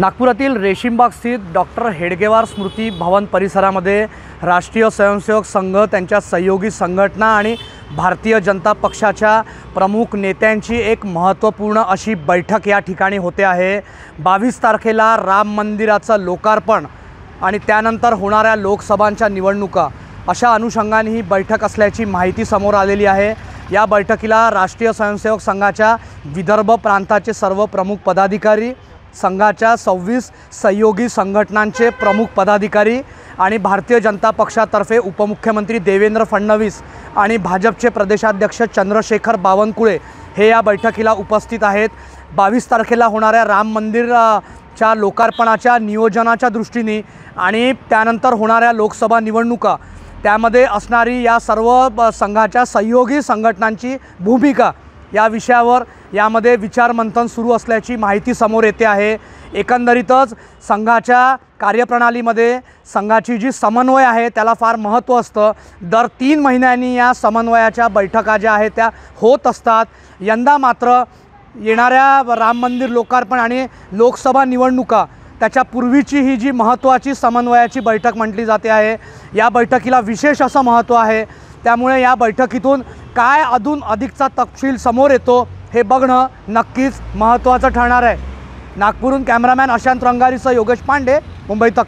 नागपुरातील रेशीमबाग स्थित डॉक्टर हेडगेवार स्मृती भवन परिसरामध्ये राष्ट्रीय स्वयंसेवक संघ, त्यांच्या सहयोगी संघटना आणि भारतीय जनता पक्षाच्या प्रमुख नेत्यांची एक महत्त्वपूर्ण अशी बैठक या ठिकाणी होते आहे। 22 तारखेला राम मंदिराचं लोकार्पण आणि त्यानंतर होणाऱ्या लोकसभांच्या निवडणुका अशा अनुषंगाने ही बैठक असल्याची माहिती समोर आलेली आहे। या बैठकीला राष्ट्रीय स्वयंसेवक संघाच्या विदर्भ प्रांताचे सर्व प्रमुख पदाधिकारी, संघाच्या 26 सहयोगी संघटनांचे प्रमुख पदाधिकारी आणि भारतीय जनता पक्षातर्फे उपमुख्यमंत्री देवेंद्र फडणवीस आणि भाजपचे प्रदेशाध्यक्ष चंद्रशेखर बावनकुळे हे या बैठकीला उपस्थित आहेत। 22 तारखेला होणाऱ्या राम मंदिराच्या लोकार्पणाच्या नियोजनाच्या दृष्टीने आणि त्यानंतर होणाऱ्या लोकसभा निवडणुका त्यामध्ये असणारी या सर्व संघाच्या सहयोगी संघटनांची भूमिका या विषयावर यामध्ये विचारमंथन सुरू असल्याची माहिती समोर येते आहे। एकंदरीतच संघाच्या कार्यप्रणालीमध्ये संघाची जी समन्वय आहे त्याला फार महत्त्व असतं। दर 3 महिन्यांनी या समन्वयाच्या बैठका ज्या आहेत त्या होत असतात। यंदा मात्र येणाऱ्या राम मंदिर लोकार्पण आणि लोकसभा निवडणुका त्याच्या पूर्वीची ही जी महत्त्वाची समन्वयाची बैठक म्हटली जाते आहे, या बैठकीला विशेष असं महत्त्व आहे। त्यामुळे या बैठकीतून काय अजून अधिकचा तपशील समोर येतो हे बघणं नक्कीच महत्त्वाचं ठरणार आहे। नागपूरहून कॅमेरामॅन अशांत रंगारीसह योगेश पांडे, मुंबई तक।